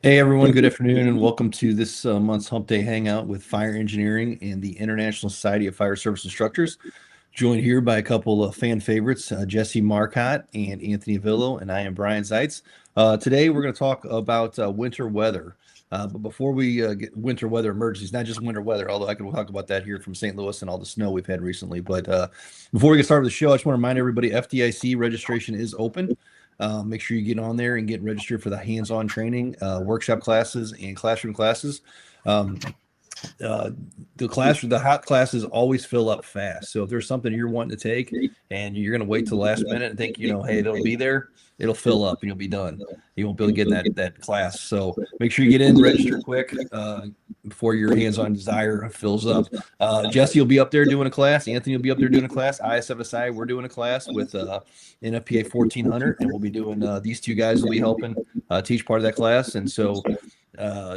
Hey everyone, good afternoon and welcome to this month's Hump Day Hangout with Fire Engineering and the International Society of Fire Service Instructors. Joined here by a couple of fan favorites, Jesse Marcotte and Anthony Villo, and I am Brian Zeitz. Today we're going to talk about winter weather. But before we get winter weather emergencies, not just winter weather, although I can talk about that here from St. Louis and all the snow we've had recently. But before we get started with the show, I just want to remind everybody FDIC registration is open. Make sure you get on there and get registered for the hands-on training, workshop classes, and classroom classes. The hot classes always fill up fast. So if there's something you're wanting to take and you're going to wait till the last minute and think, hey, it'll be there, it'll fill up and you'll be done. You won't be able to get in that class. So make sure you get in, register quick before your hands-on desire fills up. Jesse will be up there doing a class. Anthony will be up there doing a class. ISFSI, we're doing a class with NFPA 1400, and we'll be doing these two guys will be helping teach part of that class. And so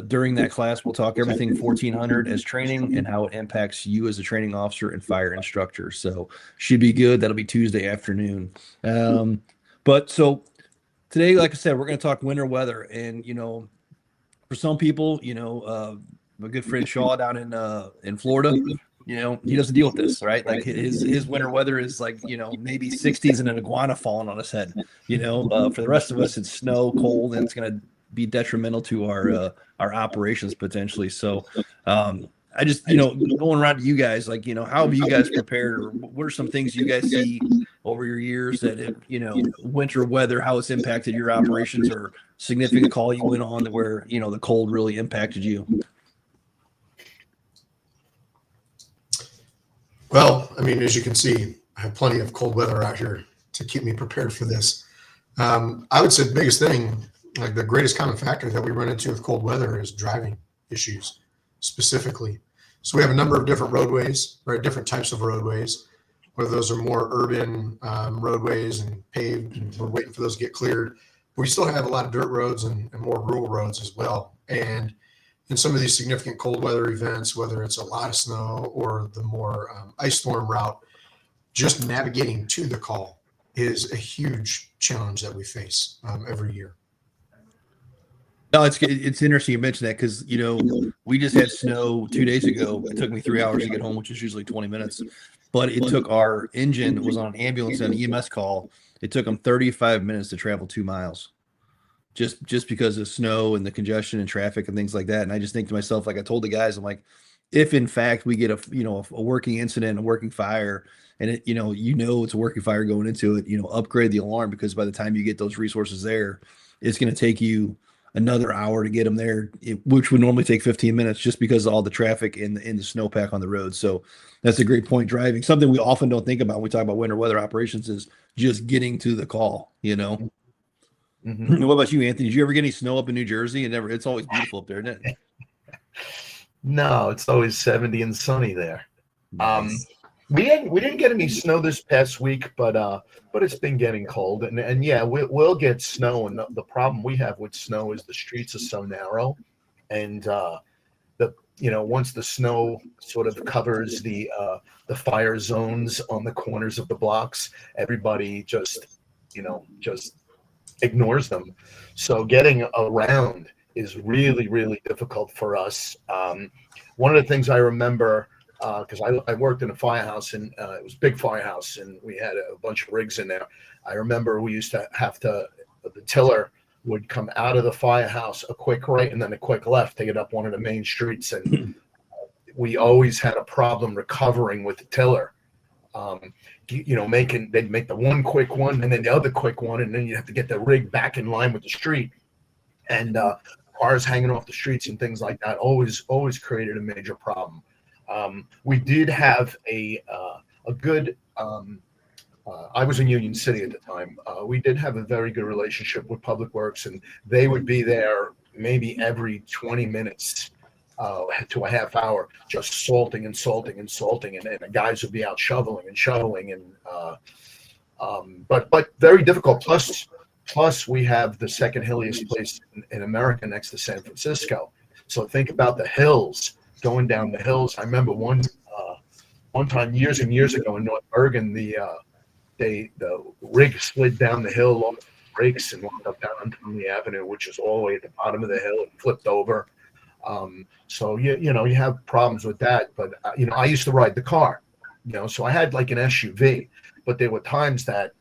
during that class, we'll talk everything 1400 as training and how it impacts you as a training officer and fire instructor. So should be good. That'll be Tuesday afternoon. But so today, like I said, we're going to talk winter weather. And, for some people, my good friend Shaw down in Florida, he doesn't deal with this, right? Like his winter weather is like, maybe 60s and an iguana falling on his head. For the rest of us, it's snow, cold, and it's going to be detrimental to our operations potentially. So I just, going around to you guys, like, how have you guys prepared, or what are some things you guys see over your years that, winter weather, how it's impacted your operations, or significant call you went on where, the cold really impacted you? Well, I mean, as you can see, I have plenty of cold weather out here to keep me prepared for this. I would say the biggest thing, like the greatest common factor that we run into with cold weather, is driving issues specifically. So we have a number of different roadways, right? Different types of roadways, whether those are more urban roadways and paved, and we're waiting for those to get cleared. But we still have a lot of dirt roads and more rural roads as well. And in some of these significant cold weather events, whether it's a lot of snow or the more ice storm route, just navigating to the call is a huge challenge that we face every year. No, it's interesting you mentioned that because, we just had snow 2 days ago. It took me 3 hours to get home, which is usually 20 minutes. But it took our engine was on an ambulance and an EMS call. It took them 35 minutes to travel 2 miles just because of snow and the congestion and traffic and things like that. And I just think to myself, like I told the guys, I'm like, if in fact we get a working incident, a working fire, and it's a working fire going into it, upgrade the alarm, because by the time you get those resources there, it's going to take you another hour to get them there, which would normally take 15 minutes just because of all the traffic and the snowpack on the road. So that's a great point. Driving, something we often don't think about when we talk about winter weather operations, is just getting to the call, Mm-hmm. What about you, Anthony? Did you ever get any snow up in New Jersey? It's always beautiful up there, isn't it? No, it's always 70 and sunny there. Nice. We didn't get any snow this past week, but it's been getting cold, and yeah, we'll get snow. And the problem we have with snow is the streets are so narrow, and once the snow sort of covers the fire zones on the corners of the blocks, everybody just ignores them. So getting around is really, really difficult for us. One of the things I remember, because I worked in a firehouse, and it was a big firehouse, and we had a bunch of rigs in there. I remember we used to the tiller would come out of the firehouse a quick right and then a quick left to get up one of the main streets, and we always had a problem recovering with the tiller. They'd make the one quick one and then the other quick one, and then you have to get the rig back in line with the street, and cars hanging off the streets and things like that always created a major problem. We did have a good. I was in Union City at the time. We did have a very good relationship with Public Works, and they would be there maybe every 20 minutes to a half hour, just salting, and the guys would be out shoveling, but very difficult. Plus we have the second hilliest place in America next to San Francisco. So think about the hills, going down the hills. I remember one time years and years ago in North Bergen, the rig slid down the hill brakes and wound up down on Tomley Avenue, which is all the way at the bottom of the hill and flipped over. So you have problems with that. But I used to ride the car, so I had like an SUV, but there were times that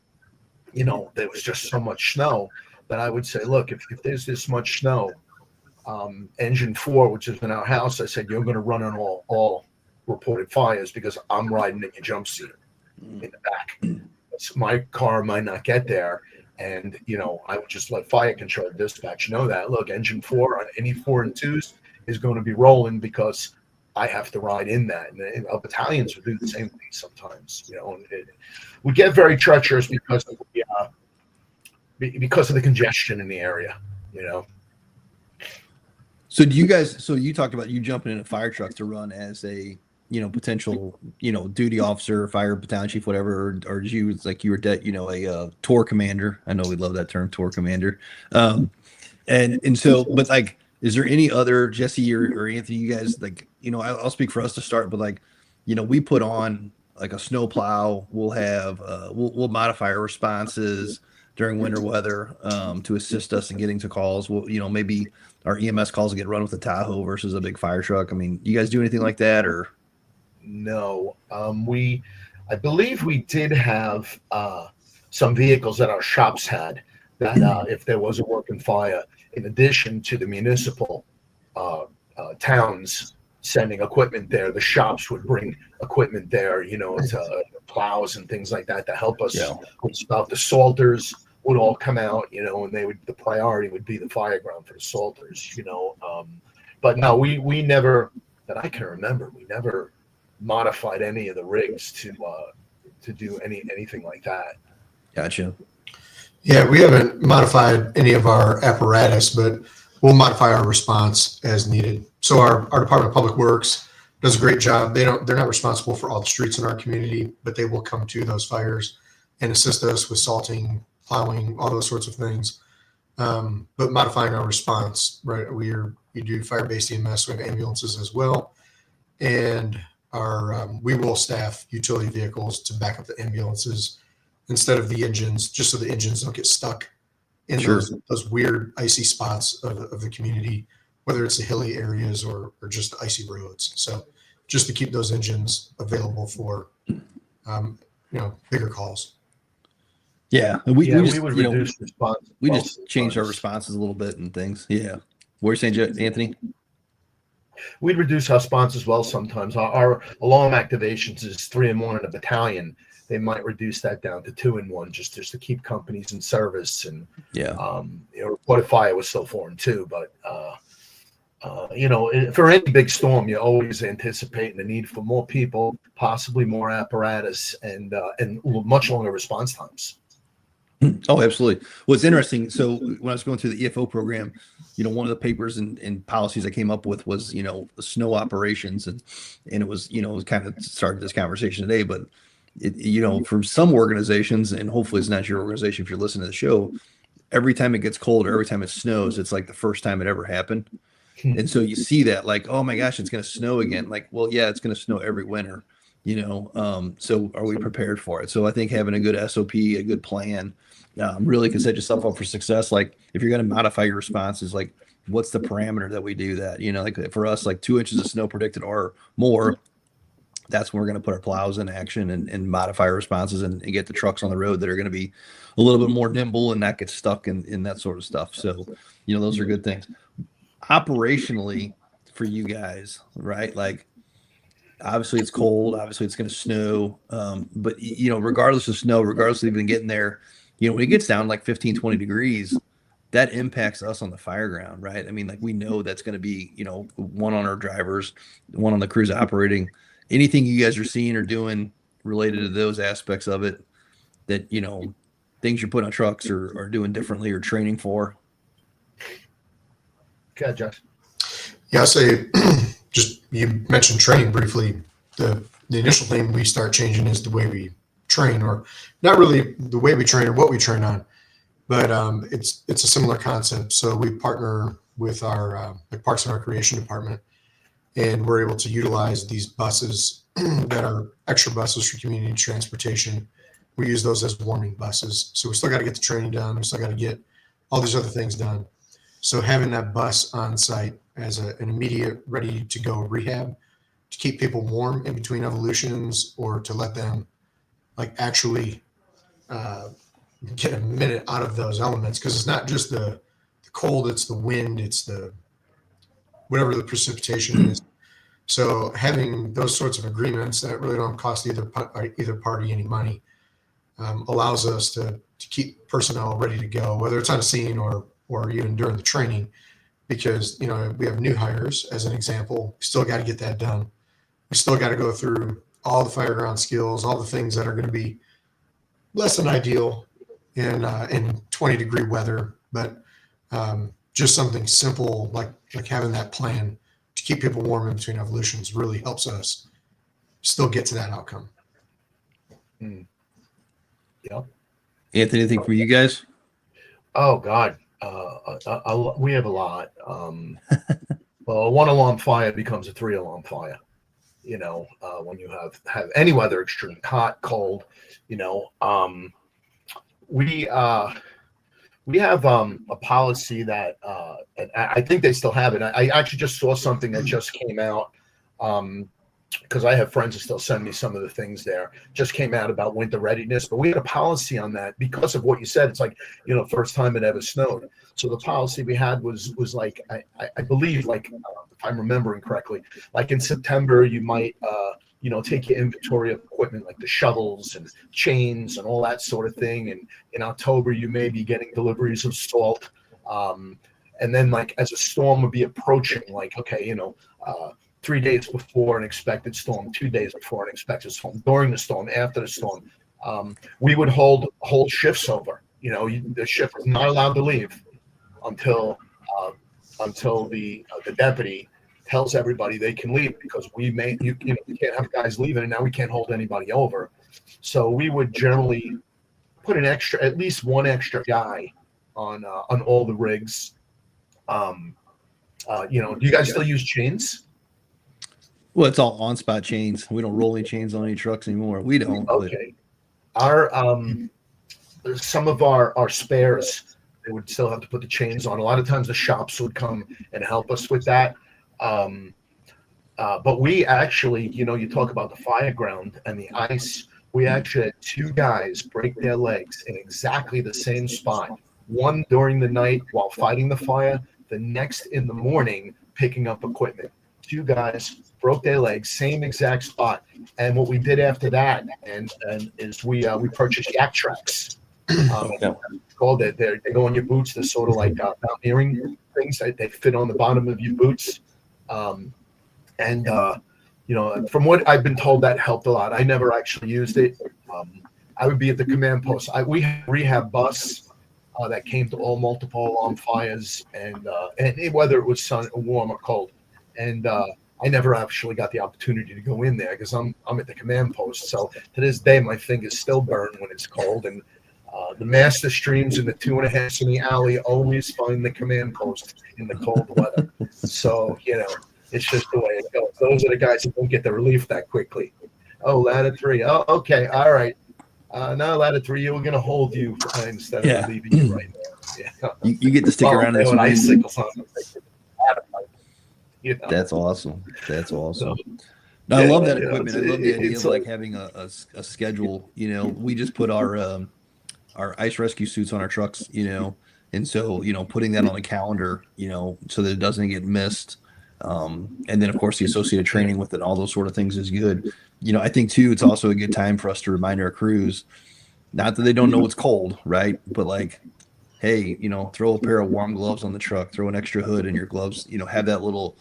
there was just so much snow that I would say, look, if there's this much snow, engine 4, which is in our house, I said, you're going to run on all reported fires because I'm riding in your jump seat in the back. My car might not get there. And, I would just let fire control dispatch know that, look, engine 4 on any 4 and 2s is going to be rolling because I have to ride in that. And our battalions would do the same thing sometimes, and it would get very treacherous because of the congestion in the area, So do you guys, so you talked about you jumping in a fire truck to run as a, potential, duty officer, fire battalion chief, whatever, or did you, like you were, a tour commander? I know we love that term, tour commander. And so, but like, is there any other, Jesse or Anthony, you guys, like, I'll speak for us to start, but like, we put on like a snow plow, we'll have, we'll modify our responses during winter weather to assist us in getting to calls. Well, maybe our EMS calls get run with a Tahoe versus a big fire truck. I mean, you guys do anything like that or? No, I believe we did have some vehicles that our shops had that if there was a working fire, in addition to the municipal towns sending equipment there, the shops would bring equipment there, to plows and things like that to help us with stuff. The salters would all come out, and the priority would be the fireground for the salters, but no, we never, that I can remember, we never modified any of the rigs to do anything like that. Gotcha. Yeah, we haven't modified any of our apparatus, but we'll modify our response as needed. So our Department of Public Works does a great job. They're not responsible for all the streets in our community, but they will come to those fires and assist us with salting, plowing, all those sorts of things. But modifying our response, right? We do fire-based EMS, we have ambulances as well, and we will staff utility vehicles to back up the ambulances instead of the engines, just so the engines don't get stuck in those weird icy spots of the community, whether it's the hilly areas or just the icy roads. So just to keep those engines available for, bigger calls. Yeah. We just, would reduce response. We just changed our responses a little bit and things. Yeah. What are you saying, Anthony? We'd reduce our response as well sometimes. Our alarm activations is 3 and 1 in a battalion. They might reduce that down to 2 and 1 just to keep companies in service. And reported fire was still 4 and 2, but for any big storm, you're always anticipating the need for more people, possibly more apparatus, and much longer response times. Oh, absolutely. Well, it's interesting. So when I was going through the EFO program, one of the papers and policies I came up with was, snow operations. And it was, it was kind of started this conversation today, but from some organizations, and hopefully it's not your organization if you're listening to the show, every time it gets cold or every time it snows, it's like the first time it ever happened. And so you see that like, oh my gosh, it's going to snow again. Like, well, yeah, it's going to snow every winter, so are we prepared for it? So I think having a good SOP, a good plan, really can set yourself up for success. Like if you're going to modify your responses, like what's the parameter that we do that, like for us, like 2 inches of snow predicted or more, that's when we're going to put our plows in action and modify our responses and get the trucks on the road that are going to be a little bit more nimble and not get stuck in that sort of stuff. So, those are good things. Operationally for you guys, right? Like obviously it's cold, obviously it's going to snow. But regardless of snow, regardless of even getting there, when it gets down like 15, 20 degrees, that impacts us on the fireground, right? I mean, like we know that's going to be, one on our drivers, one on the crews operating. Anything you guys are seeing or doing related to those aspects of it that, things you're putting on trucks or doing differently or training for? Okay, Josh. Yeah, I'll say just you mentioned training briefly. The initial thing we start changing is the way we train, or not really the way we train or what we train on, but it's a similar concept. So we partner with our Parks and Recreation department, and we're able to utilize these buses that are extra buses for community transportation. we use those as warming buses. So we still got to get the training done. We still got to get all these other things done. So having that bus on site as an immediate ready to go rehab to keep people warm in between evolutions, or to let them like actually get a minute out of those elements, because it's not just the cold, it's the wind, it's the whatever the precipitation is. So having those sorts of agreements that really don't cost either party any money allows us to keep personnel ready to go, whether it's on a scene or even during the training, because we have new hires as an example. We still got to get that done. We still got to go through all the fireground skills, all the things that are going to be less than ideal in 20-degree weather, but just something simple like having that plan to keep people warm in between evolutions really helps us still get to that outcome. Yep. Anthony, anything for you guys? Oh God, we have a lot. Well, a 1-alarm fire becomes a 3-alarm fire. When you have any weather extreme, hot, cold. We have a policy that, and I think they still have it. I actually just saw something that just came out, because I have friends that still send me some of the things there. Just came out about winter readiness, but we had a policy on that because of what you said. It's like, first time it ever snowed. So the policy we had was like, I believe, like, if I'm remembering correctly, like in September, you might, take your inventory of equipment, like the shovels and chains and all that sort of thing. And in October, you may be getting deliveries of salt. And then, like, as a storm would be approaching, like, okay, 3 days before an expected storm, 2 days before an expected storm, during the storm, after the storm, we would hold shifts over. The shift was not allowed to leave until the deputy tells everybody they can leave, because you can't have guys leaving, and now we can't hold anybody over. So we would generally put at least one extra guy on all the rigs. Do you guys still use chains? Well, it's all on-spot chains. We don't roll any chains on any trucks anymore. We don't. Okay. Our some of our spares, they would still have to put the chains on. A lot of times the shops would come and help us with that. But we actually, you talk about the fireground and the ice. We actually had 2 guys break their legs in exactly the same spot. One during the night while fighting the fire, the next in the morning picking up equipment. 2 guys broke their legs, same exact spot. And what we did after that, and is we purchased yak tracks. Called it. They go on your boots. They're sort of like mountaineering things. They fit on the bottom of your boots. From what I've been told, that helped a lot. I never actually used it. I would be at the command post. We had a rehab bus that came to all multiple alarm fires, and whether it was warm or cold. And I never actually got the opportunity to go in there because I'm at the command post. So to this day, my fingers still burn when it's cold. And the master streams and the 2.5 in the alley always find the command post in the cold weather. So, it's just the way it goes. Those are the guys who don't get the relief that quickly. Oh, ladder 3. Oh, okay. All right. No, ladder 3, you were going to hold you instead of leaving you right now. Yeah. You get to stick around in this icicles on them. That's awesome. That's awesome. No, I love that equipment. I love the idea of like having a schedule. We just put our ice rescue suits on our trucks, and so putting that on a calendar, so that it doesn't get missed. And then of course the associated training with it, all those sort of things is good. I think too, it's also a good time for us to remind our crews, not that they don't know it's cold, right? But like, hey, throw a pair of warm gloves on the truck, throw an extra hood in your gloves, have that little,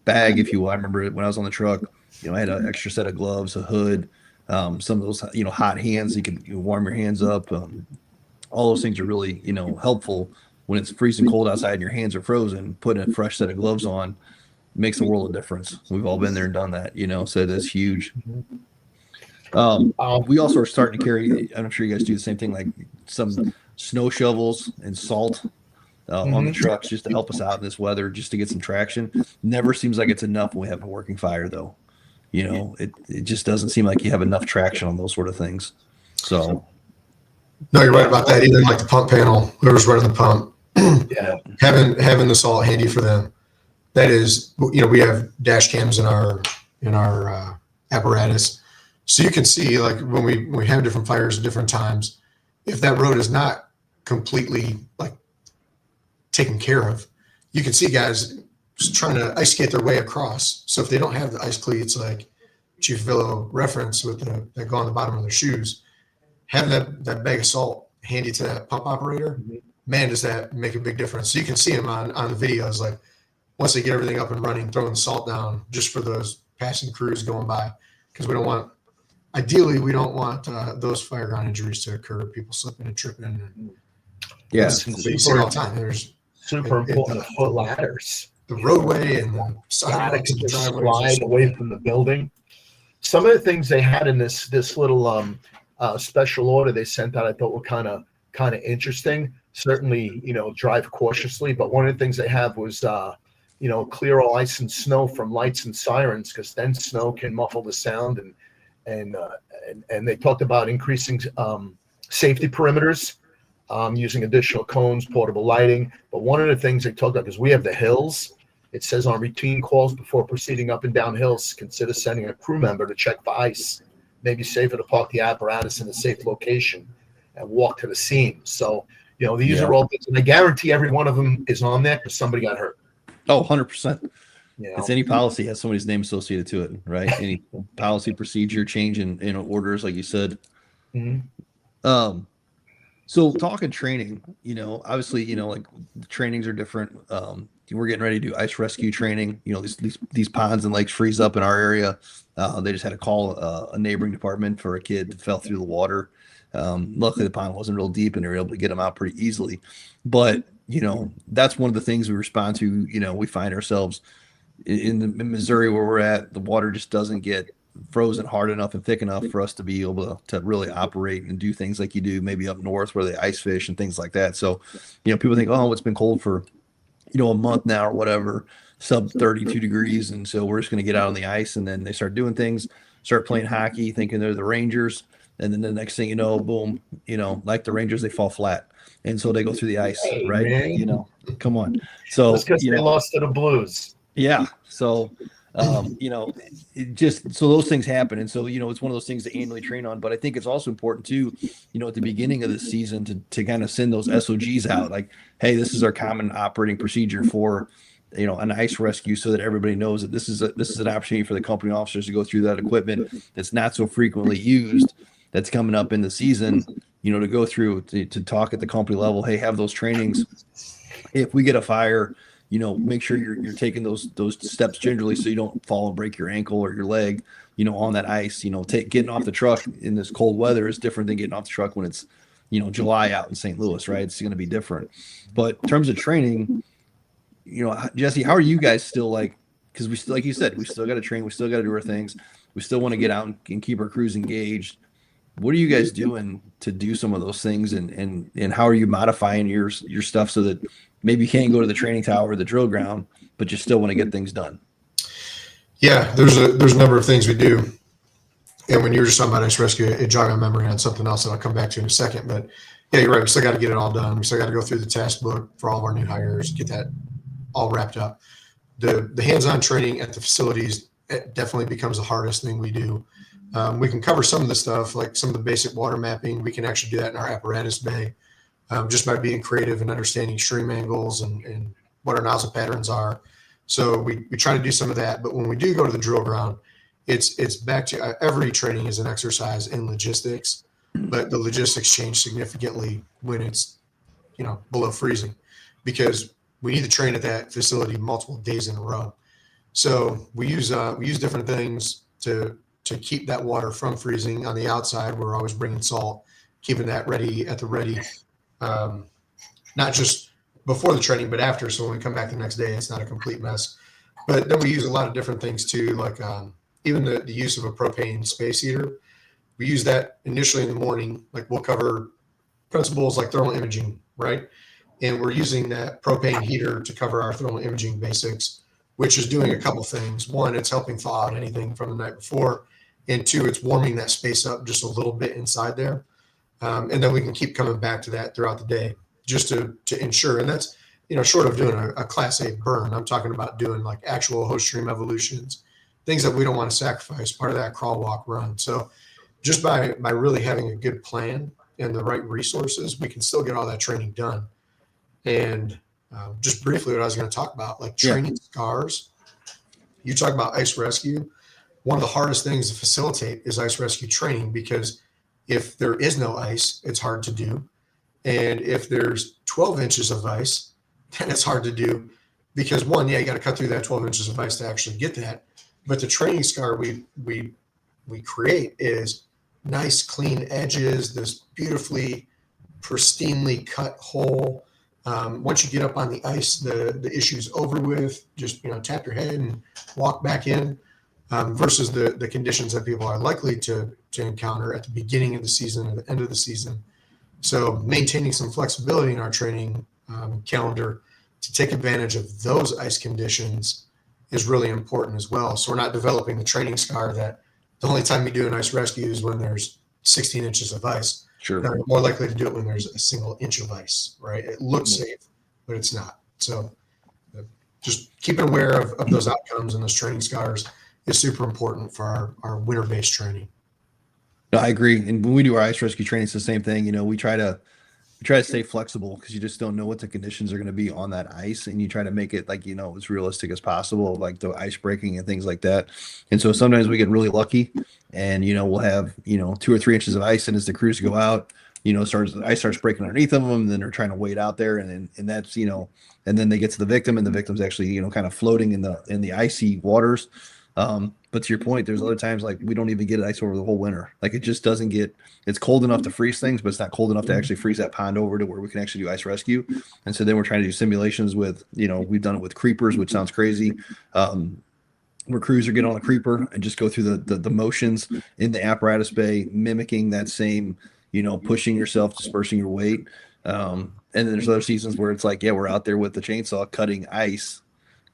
bag, if you will. I remember when I was on the truck, I had an extra set of gloves, a hood, some of those, hot hands, you can warm your hands up. All those things are really, helpful when it's freezing cold outside and your hands are frozen. Putting a fresh set of gloves on makes a world of difference. We've all been there and done that, so that's huge. We also are starting to carry, I'm sure you guys do the same thing, like some snow shovels and salt on the trucks just to help us out in this weather, just to get some traction. Never seems like it's enough when we have a working fire though. It just doesn't seem like you have enough traction on those sort of things. So No, you're right about that. Even like the pump panel, whoever's running the pump, Yeah. having the salt handy for them. That is, we have dash cams in our apparatus, so you can see like when we have different fires at different times, if that road is not completely like taken care of, you can see guys just trying to ice skate their way across. So if they don't have the ice cleats, like Chief Villo reference with that go on the bottom of their shoes, having that bag of salt handy to that pump operator, man, does that make a big difference. So you can see them on the videos, like once they get everything up and running, throwing the salt down just for those passing crews going by, because we don't want those fireground injuries to occur, people slipping and tripping. And yes, you see it all the time. There's super important to foot ladders. the roadway and the sidewalks and Just driveways. slide away from the building. Some of the things they had in this little special order they sent out, I thought were kind of interesting. Certainly, drive cautiously. But one of the things they have was, clear all ice and snow from lights and sirens, because then snow can muffle the sound. And they talked about increasing safety perimeters, using additional cones, portable lighting. But one of the things they talked about, because we have the hills, it says on routine calls before proceeding up and down hills, consider sending a crew member to check for ice. Maybe safer to park the apparatus in a safe location and walk to the scene. So, these are all things, and I guarantee every one of them is on there because somebody got hurt. Oh, 100%. You know? It's any policy has somebody's name associated to it, right? Any policy, procedure, change in orders, like you said. Mhm. So talking training, obviously, like the trainings are different. We're getting ready to do ice rescue training. These ponds and lakes freeze up in our area. They just had to call a neighboring department for a kid that fell through the water. Luckily the pond wasn't real deep and they were able to get him out pretty easily. But, that's one of the things we respond to. We find ourselves in Missouri where we're at, the water just doesn't get frozen hard enough and thick enough for us to be able to really operate and do things like you do maybe up north where they ice fish and things like that. So, people think, oh, it's been cold for, a month now or whatever, sub 32 degrees. And so we're just going to get out on the ice. And then they start doing things, start playing hockey, thinking they're the Rangers. And then the next thing you know, boom, like the Rangers, they fall flat. And so they go through the ice, right? Man. Come on. So, That's because they lost to the Blues. Yeah. So, so those things happen. And so, it's one of those things to annually train on, but I think it's also important too, at the beginning of the season to kind of send those SOGs out like, hey, this is our common operating procedure for, an ice rescue, so that everybody knows that this is an opportunity for the company officers to go through that equipment that's not so frequently used, that's coming up in the season, to go through to talk at the company level. Hey, have those trainings. If we get a fire, make sure you're taking those steps gingerly so you don't fall and break your ankle or your leg, on that ice. Getting off the truck in this cold weather is different than getting off the truck when it's, July out in St. Louis, right? It's going to be different. But in terms of training, Jesse, how are you guys still because we still, like you said, we still got to train, we still got to do our things, we still want to get out and keep our crews engaged. What are you guys doing to do some of those things, and how are you modifying your stuff so that maybe you can't go to the training tower or the drill ground, but you still want to get things done? Yeah, there's a number of things we do. And when you were just talking about ice rescue, it jogged my memory on something else that I'll come back to in a second. But yeah, you're right. We still got to get it all done. We still got to go through the task book for all of our new hires, get that all wrapped up. The hands-on training at the facilities definitely becomes the hardest thing we do. We can cover some of the stuff, like some of the basic water mapping. We can actually do that in our apparatus bay, just by being creative and understanding stream angles and what our nozzle patterns are. So we try to do some of that. But when we do go to the drill ground, it's back to every training is an exercise in logistics, but the logistics change significantly when it's below freezing, because we need to train at that facility multiple days in a row. So we use different things to keep that water from freezing. On the outside, we're always bringing salt, keeping that ready at the ready, not just before the training, but after. So when we come back the next day, it's not a complete mess. But then we use a lot of different things too, like even the use of a propane space heater. We use that initially in the morning. Like we'll cover principles like thermal imaging, right? And we're using that propane heater to cover our thermal imaging basics, which is doing a couple things. One, it's helping thaw out anything from the night before. And two, it's warming that space up just a little bit inside there. And then we can keep coming back to that throughout the day just to ensure. And that's, short of doing a class A burn, I'm talking about doing like actual host stream evolutions, things that we don't want to sacrifice, part of that crawl, walk, run. So just by really having a good plan and the right resources, we can still get all that training done. And just briefly, what I was going to talk about, like training scars. You talk about ice rescue. One of the hardest things to facilitate is ice rescue training, because if there is no ice, it's hard to do. And if there's 12 inches of ice, then it's hard to do, because one, you got to cut through that 12 inches of ice to actually get that. But the training scar we create is nice, clean edges, this beautifully, pristinely cut hole. Once you get up on the ice, the issue's over with. Just, tap your head and walk back in, versus the conditions that people are likely to encounter at the beginning of the season or the end of the season. So maintaining some flexibility in our training calendar to take advantage of those ice conditions is really important as well. So we're not developing the training scar that the only time you do an ice rescue is when there's 16 inches of ice. Sure. You're more likely to do it when there's a single inch of ice, right? It looks safe, but it's not. So just keeping aware of those outcomes and those training scars is super important for our winter-based training. No, I agree. And when we do our ice rescue training, it's the same thing. We try to stay flexible, because you just don't know what the conditions are going to be on that ice, and you try to make it like, as realistic as possible, like the ice breaking and things like that. And so sometimes we get really lucky, and we'll have 2 or 3 inches of ice, and as the crews go out, the ice starts breaking underneath of them, and then they're trying to wade out there, and that's and then they get to the victim, and the victim's actually kind of floating in the icy waters. But to your point, there's other times like we don't even get ice over the whole winter. Like it just doesn't get, it's cold enough to freeze things, but it's not cold enough to actually freeze that pond over to where we can actually do ice rescue. And so then we're trying to do simulations with, we've done it with creepers, which sounds crazy. Where crews are getting on a creeper and just go through the motions in the apparatus bay, mimicking that same, pushing yourself, dispersing your weight. And then there's other seasons where it's like, we're out there with the chainsaw cutting ice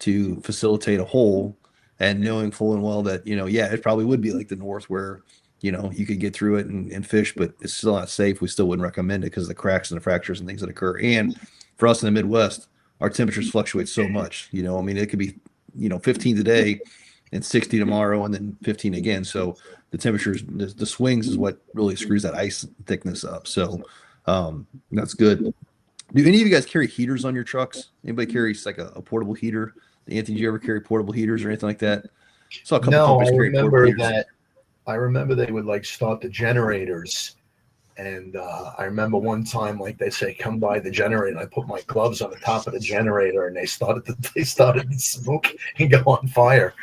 to facilitate a hole. And knowing full and well that, it probably would be like the north where, you could get through it and fish, but it's still not safe. We still wouldn't recommend it because of the cracks and the fractures and things that occur. And for us in the Midwest, our temperatures fluctuate so much. It could be, 15 today and 60 tomorrow and then 15 again. So the temperatures, the swings is what really screws that ice thickness up. So that's good. Do any of you guys carry heaters on your trucks? Anybody carries like a portable heater? Anthony, did you ever carry portable heaters or anything like that? Saw a couple companies carry portable heaters. I remember they would like start the generators, and I remember one time like they say come by the generator, and I put my gloves on the top of the generator, and they started to smoke and go on fire.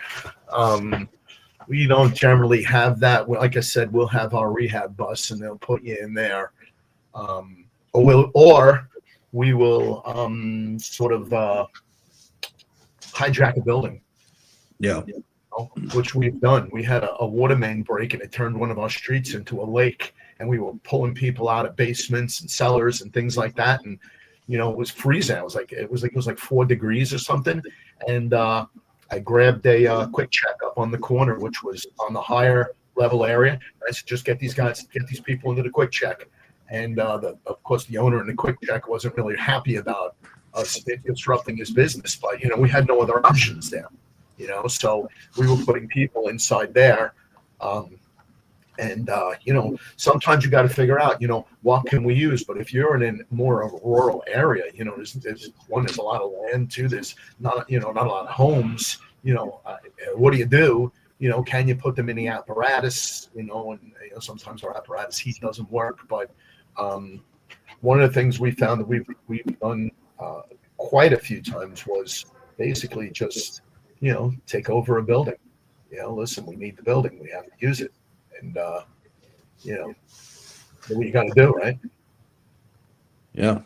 We don't generally have that. Like I said, we'll have our rehab bus, and they'll put you in there, or we will sort of hijack a building. Yeah. Which we've done. We had a water main break, and it turned one of our streets into a lake, and we were pulling people out of basements and cellars and things like that. And it was freezing. It was like 4 degrees or something. And I grabbed a quick check up on the corner, which was on the higher level area. I said, just get these people into the quick check. And of course, the owner in the quick check wasn't really happy about us disrupting his business, but we had no other options there. So we were putting people inside there, and sometimes you got to figure out, what can we use. But if you're in more of a rural area, there's a lot of land too. There's not a lot of homes. What do you do? Can you put them in the apparatus? And sometimes our apparatus heat doesn't work. But one of the things we found that we've done quite a few times was basically just take over a building. Listen, we need the building, we have to use it, and what you got to do, right? Yeah.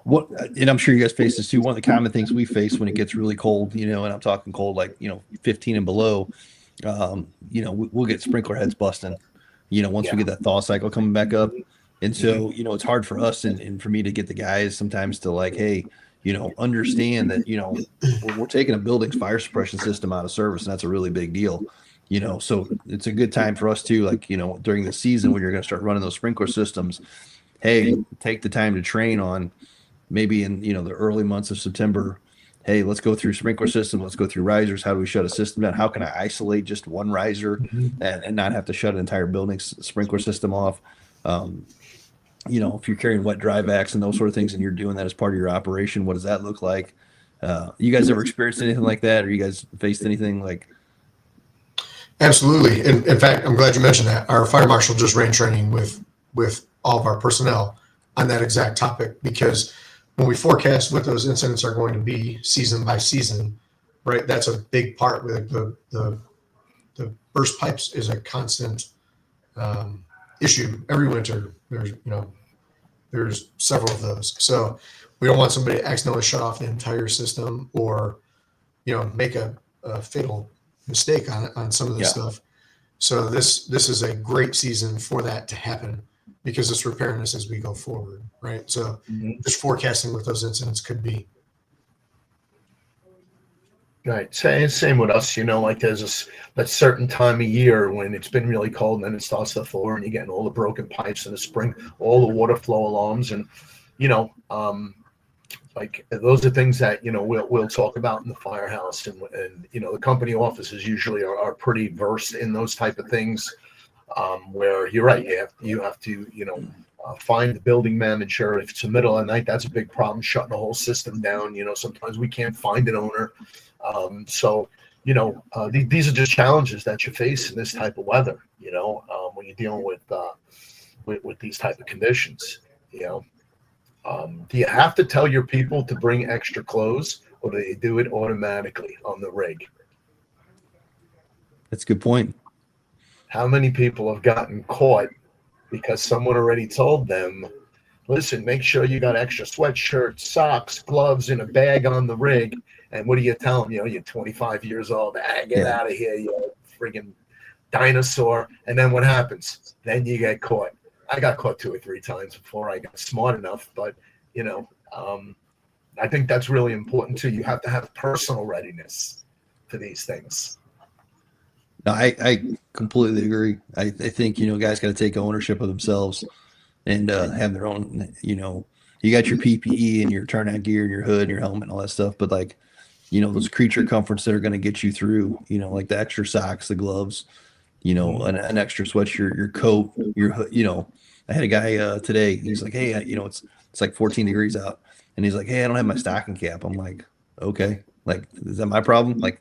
And I'm sure you guys face this too. One of the common things we face when it gets really cold, and I'm talking cold like 15 and below, we'll get sprinkler heads busting once we get that thaw cycle coming back up. And so it's hard for us and for me to get the guys sometimes to like, hey, understand that, we're taking a building's fire suppression system out of service, and that's a really big deal. So it's a good time for us to, like, during the season when you're going to start running those sprinkler systems, hey, take the time to train on maybe in, the early months of September. Hey, let's go through sprinkler system. Let's go through risers. How do we shut a system down? How can I isolate just one riser and not have to shut an entire building's sprinkler system off? If you're carrying wet dry vacs and those sort of things, and you're doing that as part of your operation, what does that look like? You guys ever experienced anything like that, or you guys faced anything like? Absolutely. In fact, I'm glad you mentioned that. Our fire marshal just ran training with all of our personnel on that exact topic, because when we forecast what those incidents are going to be season by season, right, that's a big part. With the burst pipes is a constant issue every winter. There's several of those. So we don't want somebody to accidentally shut off the entire system, or make a fatal mistake on some of this stuff. So this is a great season for that to happen, because it's preparedness as we go forward, right? So just forecasting what those incidents could be. Right. Same with us, like there's that certain time of year when it's been really cold, and then it starts to thaw, and you're getting all the broken pipes in the spring, all the water flow alarms, and like those are things that we'll talk about in the firehouse, and the company offices usually are pretty versed in those type of things. Where you're right, you have to find the building manager. If it's the middle of the night, that's a big problem, shutting the whole system down. Sometimes we can't find an owner. So these are just challenges that you face in this type of weather. When you're dealing with these type of conditions. Do you have to tell your people to bring extra clothes, or do they do it automatically on the rig? That's a good point. How many people have gotten caught because someone already told them, listen, make sure you got extra sweatshirts, socks, gloves in a bag on the rig. And what do you tell them? You're 25 years old. Get out of here, you friggin' dinosaur. And then what happens? Then you get caught. I got caught 2 or 3 times before I got smart enough. But, I think that's really important too. You have to have personal readiness for these things. No, I completely agree. I think, guys got to take ownership of themselves and have their own, you got your PPE and your turnout gear and your hood and your helmet and all that stuff. But like, those creature comforts that are going to get you through, like the extra socks, the gloves, an extra sweatshirt, your coat, your hood, I had a guy today, he's like, hey, it's like 14 degrees out. And he's like, hey, I don't have my stocking cap. I'm like, okay, like, is that my problem? Like,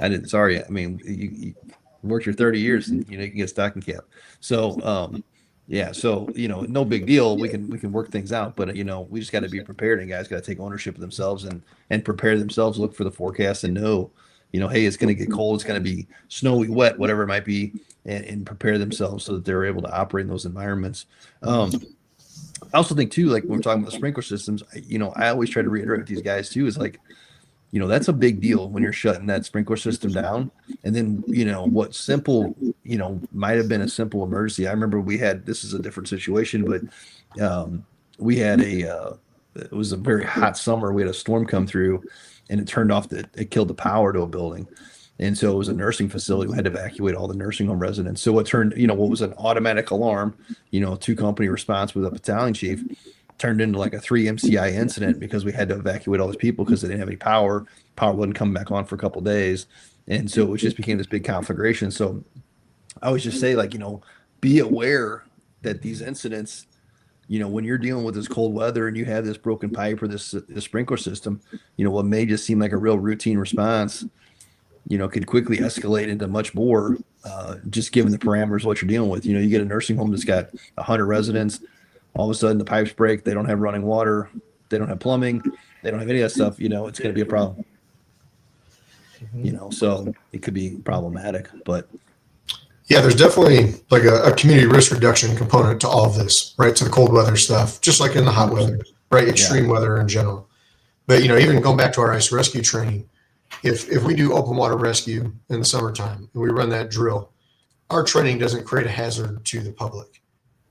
I didn't, sorry. I mean, you worked your 30 years and, you can get a stocking cap. So, so, no big deal. We can work things out, but, we just got to be prepared, and guys got to take ownership of themselves and prepare themselves, look for the forecast and know, hey, it's going to get cold. It's going to be snowy, wet, whatever it might be, and prepare themselves so that they're able to operate in those environments. I also think too, like when we're talking about the sprinkler systems, I always try to reiterate with these guys too, is like, that's a big deal when you're shutting that sprinkler system down. And then, what simple, might have been a simple emergency. I remember this is a different situation, but we had it was a very hot summer. We had a storm come through, and it it killed the power to a building. And so it was a nursing facility. We had to evacuate all the nursing home residents. So what was an automatic alarm, 2-company response with a battalion chief, turned into like a 3 MCI incident, because we had to evacuate all these people because they didn't have any power. Power wasn't coming back on for a couple of days. And so it just became this big conflagration. So I always just say, like, be aware that these incidents, when you're dealing with this cold weather and you have this broken pipe or this sprinkler system, what may just seem like a real routine response, could quickly escalate into much more, just given the parameters of what you're dealing with. You get a nursing home that's got 100 residents, all of a sudden the pipes break, they don't have running water, they don't have plumbing, they don't have any of that stuff, it's going to be a problem. So it could be problematic, but. Yeah, there's definitely like a community risk reduction component to all of this, right? To the cold weather stuff, just like in the hot weather, right? Extreme weather in general. But, even going back to our ice rescue training, if we do open water rescue in the summertime and we run that drill, our training doesn't create a hazard to the public.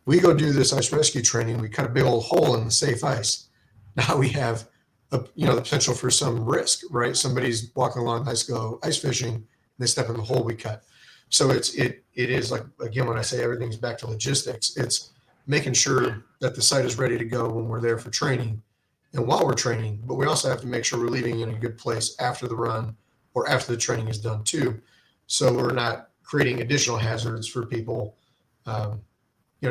We go do this ice rescue training, we cut a big old hole in the safe ice. Now we have the potential for some risk, right? Somebody's walking along ice, go ice fishing, and they step in the hole we cut. So it is like, again, when I say everything's back to logistics, it's making sure that the site is ready to go when we're there for training and while we're training, but we also have to make sure we're leaving in a good place after the run or after the training is done too. So we're not creating additional hazards for people.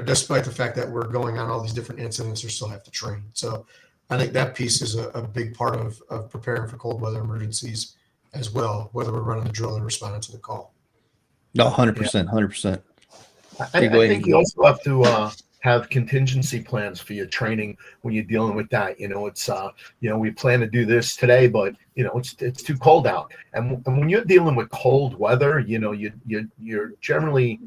Despite the fact that we're going on all these different incidents or still have to train. So I think that piece is a big part of preparing for cold weather emergencies as well, whether we're running the drill or responding to the call. No, 100%, 100%. I think you also have to have contingency plans for your training when you're dealing with that. It's we plan to do this today, but it's too cold out. And when you're dealing with cold weather, you're generally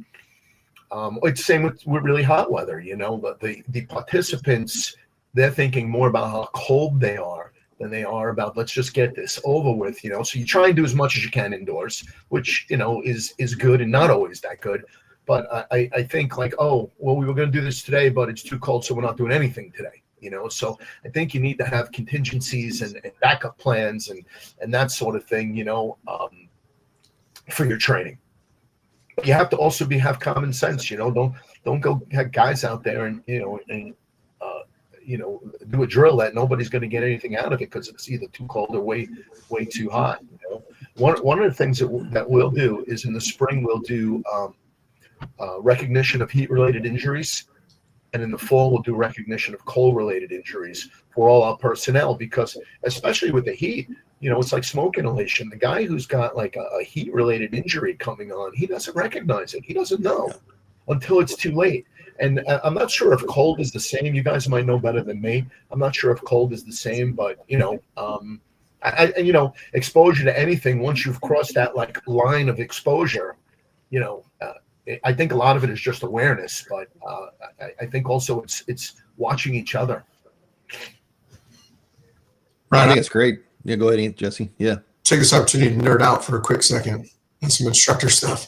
it's the same with really hot weather. The participants, they're thinking more about how cold they are than they are about let's just get this over with. So you try and do as much as you can indoors, which is good and not always that good. But I think like, oh, well, we were going to do this today, but it's too cold, so we're not doing anything today. So I think you need to have contingencies and backup plans and that sort of thing, for your training. You have to also have common sense. Don't go have guys out there and do a drill that nobody's going to get anything out of it because it's either too cold or way too hot. One of the things that we'll do is in the spring we'll do recognition of heat-related injuries, and in the fall we'll do recognition of cold-related injuries for all our personnel, because especially with the heat, it's like smoke inhalation. The guy who's got like a heat-related injury coming on, he doesn't recognize it. He doesn't know until it's too late. And I'm not sure if cold is the same. You guys might know better than me. I'm not sure if cold is the same, but exposure to anything, once you've crossed that like line of exposure, I think a lot of it is just awareness, but I think also it's watching each other. Right. I think it's great. Yeah, go ahead, Jesse. Yeah. Take this opportunity to nerd out for a quick second and some instructor stuff.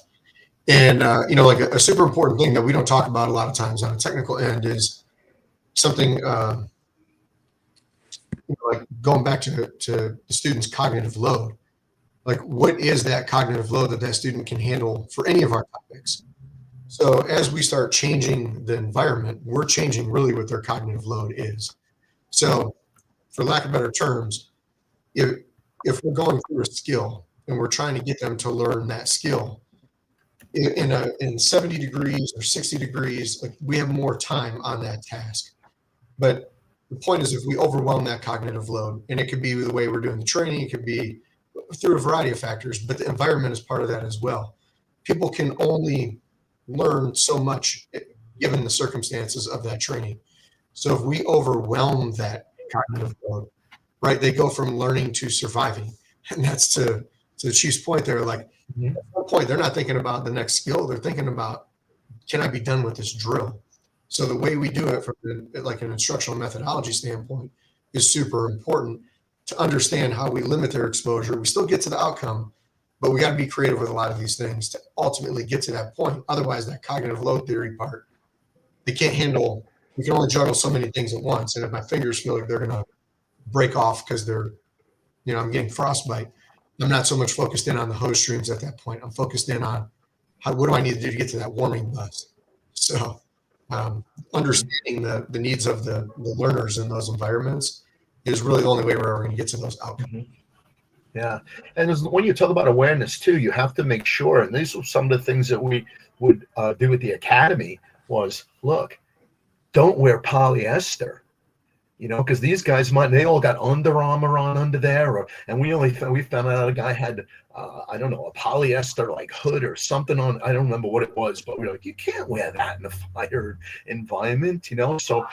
And, like a super important thing that we don't talk about a lot of times on a technical end is something like going back to the student's cognitive load. Like, what is that cognitive load that student can handle for any of our topics? So as we start changing the environment, we're changing really what their cognitive load is. So for lack of better terms, if we're going through a skill and we're trying to get them to learn that skill in 70 degrees or 60 degrees, like we have more time on that task. But the point is, if we overwhelm that cognitive load, and it could be the way we're doing the training, it could be through a variety of factors, but the environment is part of that as well. People can only learn so much given the circumstances of that training. So if we overwhelm that cognitive load, right, they go from learning to surviving. And that's to the chief's point there, like at one point, they're not thinking about the next skill. They're thinking about, can I be done with this drill? So the way we do it from like an instructional methodology standpoint is super important to understand how we limit their exposure. We still get to the outcome, but we got to be creative with a lot of these things to ultimately get to that point. Otherwise, that cognitive load theory part, they can't handle. We can only juggle so many things at once. And if my fingers feel like they're going to break off because they're, I'm getting frostbite, I'm not so much focused in on the hose streams at that point. I'm focused in on what do I need to do to get to that warming buzz. So understanding the needs of the learners in those environments is really the only way we're going to get to those outcomes. Mm-hmm. Yeah. And when you talk about awareness too, you have to make sure, and these are some of the things that we would do at the academy was, look, don't wear polyester, because these guys they all got Under Armour on under there, and we found out a guy had, a polyester like hood or something on. I don't remember what it was, but we were like, you can't wear that in a fire environment, So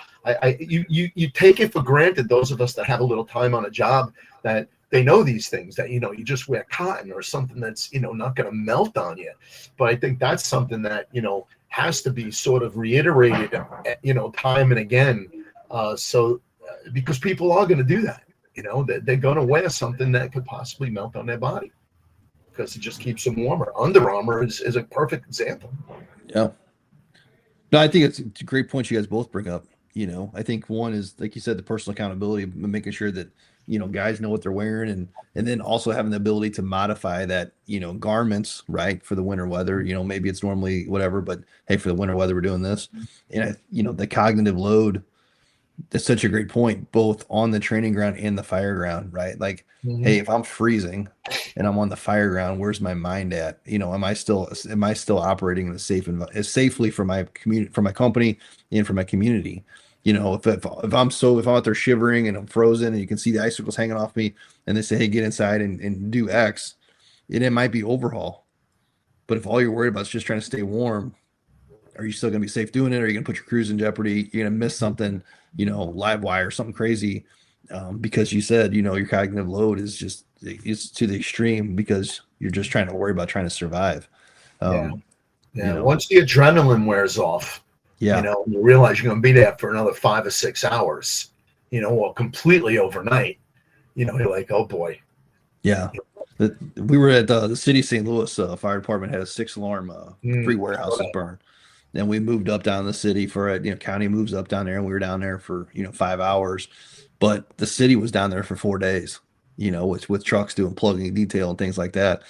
you take it for granted, those of us that have a little time on a job, that they know these things, that, you just wear cotton or something that's, not going to melt on you. But I think that's something that, has to be sort of reiterated, time and again. Because people are going to do that, they're going to wear something that could possibly melt on their body because it just keeps them warmer. Under Armour is a perfect example. Yeah. No, I think it's a great point you guys both bring up. I think one is, like you said, the personal accountability, making sure that guys know what they're wearing, and then also having the ability to modify that, garments, right, for the winter weather. Maybe it's normally whatever, but hey, for the winter weather, we're doing this. And the cognitive load, that's such a great point, both on the training ground and the fire ground, right? Like, hey, if I'm freezing and I'm on the fire ground, where's my mind at? Am I still operating in a as safely for my community, for my company, and for my community? If I'm out there shivering and I'm frozen and you can see the icicles hanging off me, and they say, hey, get inside and do X, and it might be overhaul. But if all you're worried about is just trying to stay warm, are you still going to be safe doing it? Or are you going to put your crews in jeopardy? You're going to miss something, live wire, something crazy, because you said, your cognitive load is to the extreme because you're just trying to worry about trying to survive. Yeah. Once the adrenaline wears off, yeah, you realize you're going to be there for another 5 or 6 hours, or completely overnight. You're like, oh boy. Yeah. We were at the city of St. Louis fire department had a 6-alarm 3 warehouses burned. Then we moved up down the city for it. County moves up down there, and we were down there for 5 hours. But the city was down there for 4 days, with trucks doing plugging detail and things like that.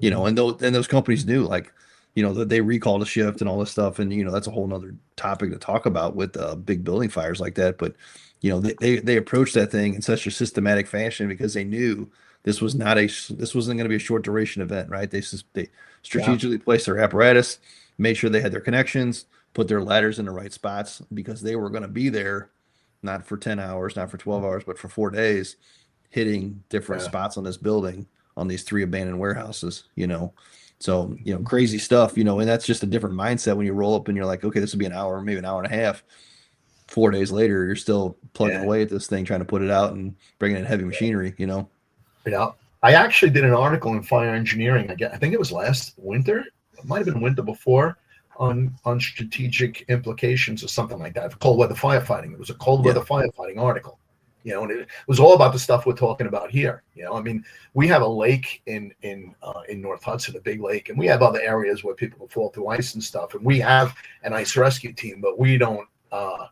And those companies knew, like, that they recalled a shift and all this stuff. And that's a whole nother topic to talk about with big building fires like that. But they approached that thing in such a systematic fashion because they knew this wasn't going to be a short duration event, right? They strategically placed their apparatus, made sure they had their connections, put their ladders in the right spots, because they were going to be there not for 10 hours, not for 12 hours, but for 4 days, hitting different spots on this building, on these 3 abandoned warehouses. So crazy stuff. And that's just a different mindset when you roll up and you're like, okay, this will be an hour, maybe an hour and a half. 4 days later, you're still plugging away at this thing, trying to put it out and bringing in heavy machinery. Yeah, I actually did an article in Fire Engineering. I think it was last winter. It might have been winter before, on strategic implications or something like that. Cold weather firefighting. It was a cold weather firefighting article. And it was all about the stuff we're talking about here. We have a lake in North Hudson, a big lake, and we have other areas where people can fall through ice and stuff. And we have an ice rescue team, but we don't have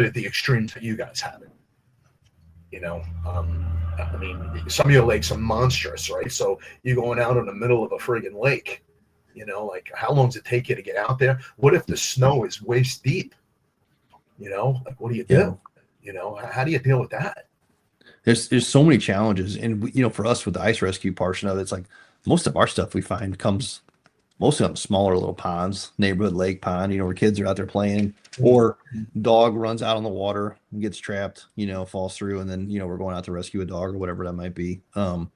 it at the extremes that you guys have it. Some of your lakes are monstrous, right? So you're going out in the middle of a friggin' lake. Like, how long does it take you to get out there? What if the snow is waist deep? Like, what do you do? How do you deal with that? There's so many challenges, and for us with the ice rescue portion of it, it's like most of our stuff we find comes mostly on smaller little ponds, neighborhood lake pond, where kids are out there playing, or dog runs out on the water and gets trapped, falls through, and then we're going out to rescue a dog or whatever that might be. Do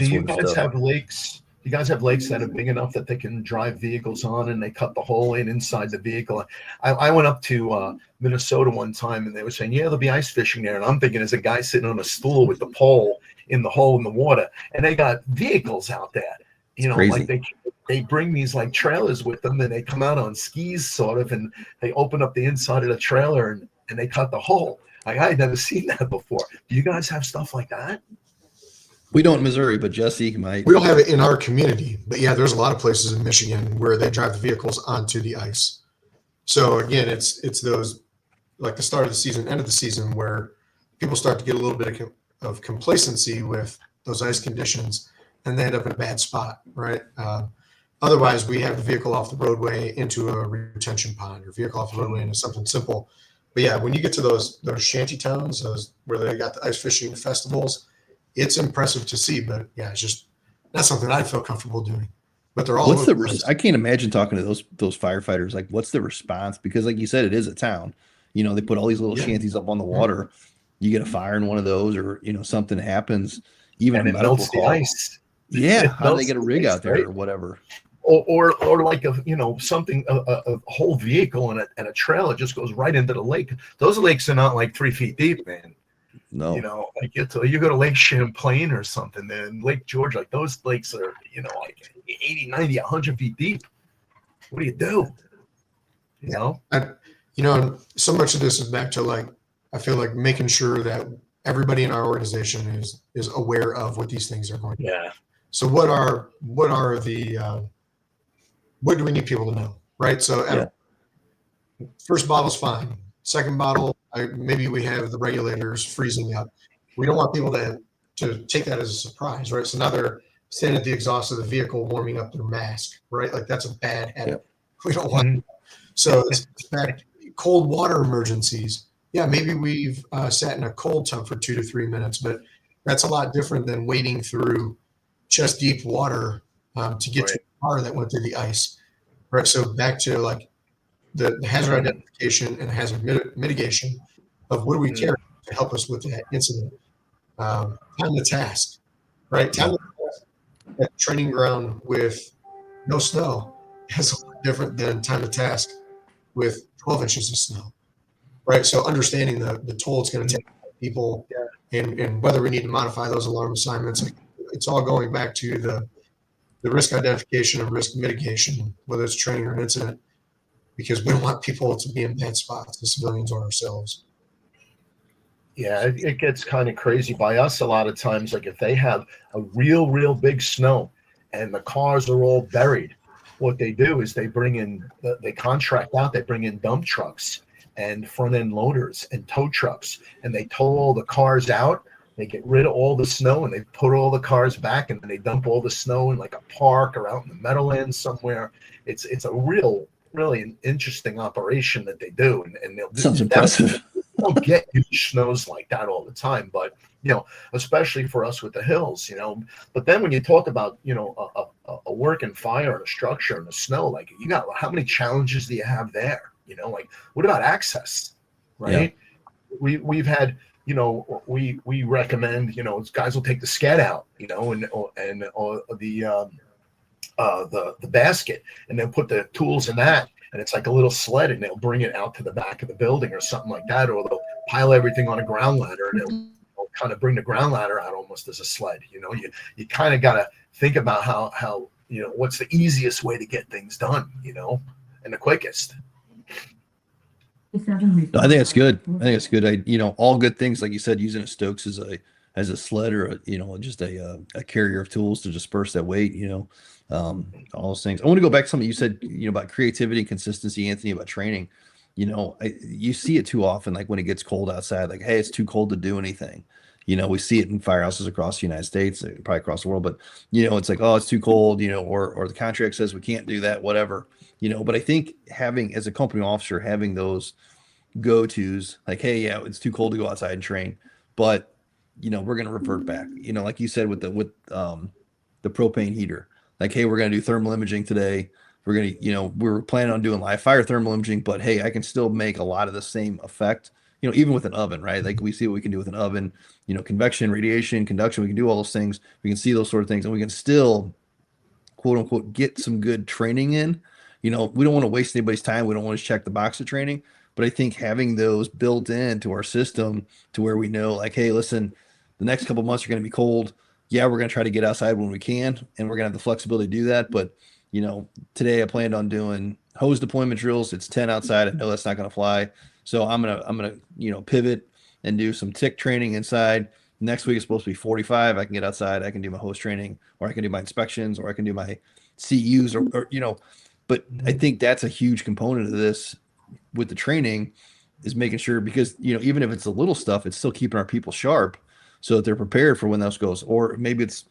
you guys have lakes? You guys have lakes that are big enough that they can drive vehicles on, and they cut the hole inside the vehicle? I went up to Minnesota one time, and they were saying, yeah, there'll be ice fishing there. And I'm thinking, there's a guy sitting on a stool with the pole in the hole in the water, and they got vehicles out there. Like they bring these like trailers with them, and they come out on skis sort of, and they open up the inside of the trailer and they cut the hole. Like, I had never seen that before. Do you guys have stuff like that? We don't in Missouri, but Jesse might. We don't have it in our community, but yeah, there's a lot of places in Michigan where they drive the vehicles onto the ice. So again, it's those, like the start of the season, end of the season, where people start to get a little bit of complacency with those ice conditions, and they end up in a bad spot, right? Otherwise, we have the vehicle off the roadway into a retention pond, or vehicle off the roadway into something simple. But yeah, when you get to those shanty towns, where they got the ice fishing festivals, it's impressive to see. But yeah, it's just not something I feel comfortable doing. But they're all. I can't imagine talking to those firefighters. Like, what's the response? Because, like you said, it is a town. They put all these little shanties up on the water. You get a fire in one of those, or something happens. Even and it melts the ice. Yeah, how do they get a rig out there, right? Or whatever? Or like a whole vehicle and a trailer just goes right into the lake. Those lakes are not like 3 feet deep, man. No, like you go to Lake Champlain or something, then Lake George, like those lakes are, like 80, 90, 100 feet deep. What do you do? So much of this is back to, like, I feel like making sure that everybody in our organization is aware of what these things are going to be. Yeah. So what do we need people to know, right? So first bottle's fine. Second bottle, maybe we have the regulators freezing up. we don't want people to take that as a surprise, right? So now they're standing at the exhaust of the vehicle warming up their mask, right? Like that's a bad habit. We don't want. Mhm. So it's back cold water emergencies. Yeah, maybe we've sat in a cold tub for 2 to 3 minutes, but that's a lot different than wading through chest deep water to get to Right. a car that went through the ice, right? So back to like the hazard identification and hazard mitigation of what do we Mhm. carry to help us with that incident. Time to task, right? Time to task at training ground with no snow is a lot different than time to task with 12 inches of snow, right? So understanding the toll it's going to take on people and whether we need to modify those alarm assignments, it's all going back to the risk identification and risk mitigation, whether it's training or an incident, because we don't want people to be in bad spots, the civilians or ourselves. Yeah, it gets kind of crazy by us a lot of times. Like if they have a real big snow and the cars are all buried, what they do is they bring in, they contract out, they bring in dump trucks and front end loaders and tow trucks, and they tow all the cars out. They get rid of all the snow and they put all the cars back, and then they dump all the snow in like a park or out in the Meadowlands somewhere. It's a really an interesting operation that they do, and they'll Sounds impressive. don't get huge snows like that all the time, but especially for us with the hills, But then when you talk about a working fire and a structure in the snow, like you got how many challenges do you have there? Like what about access, right? Yeah. We've had we recommend guys will take the sked out, and the basket, and then put the tools in that, and it's like a little sled, and they'll bring it out to the back of the building or something like that, or they'll pile everything on a ground ladder, and they'll kind of bring the ground ladder out almost as a sled. You kind of got to think about how what's the easiest way to get things done, and the quickest. No, I think it's good. I think it's good. All good things, like you said, using a Stokes as a sled or just a carrier of tools to disperse that weight. All those things. I want to go back to something you said, about creativity and consistency, Anthony, about training. You see it too often, like when it gets cold outside, like, hey, it's too cold to do anything. We see it in firehouses across the United States, probably across the world, but it's like, oh, it's too cold, or the contract says we can't do that, whatever. But I think as a company officer, having those go-tos, like, hey, yeah, it's too cold to go outside and train, but we're going to revert back, like you said with the propane heater, like, hey, we're going to do thermal imaging today. We're going to, we're planning on doing live fire thermal imaging, but hey, I can still make a lot of the same effect, even with an oven, right? Like we see what we can do with an oven, convection, radiation, conduction, we can do all those things. We can see those sort of things, and we can still, quote unquote, get some good training in. We don't want to waste anybody's time. We don't want to check the box of training, but I think having those built into our system to where we know, like, hey, listen, the next couple months are going to be cold. Yeah, we're going to try to get outside when we can, and we're going to have the flexibility to do that. But, today I planned on doing hose deployment drills. It's 10 outside. I know that's not going to fly. So I'm going to pivot and do some tick training inside. Next week is supposed to be 45. I can get outside. I can do my hose training, or I can do my inspections, or I can do my CUs, or but I think that's a huge component of this with the training, is making sure, because even if it's the little stuff, it's still keeping our people sharp so that they're prepared for when those goes. Or maybe it's,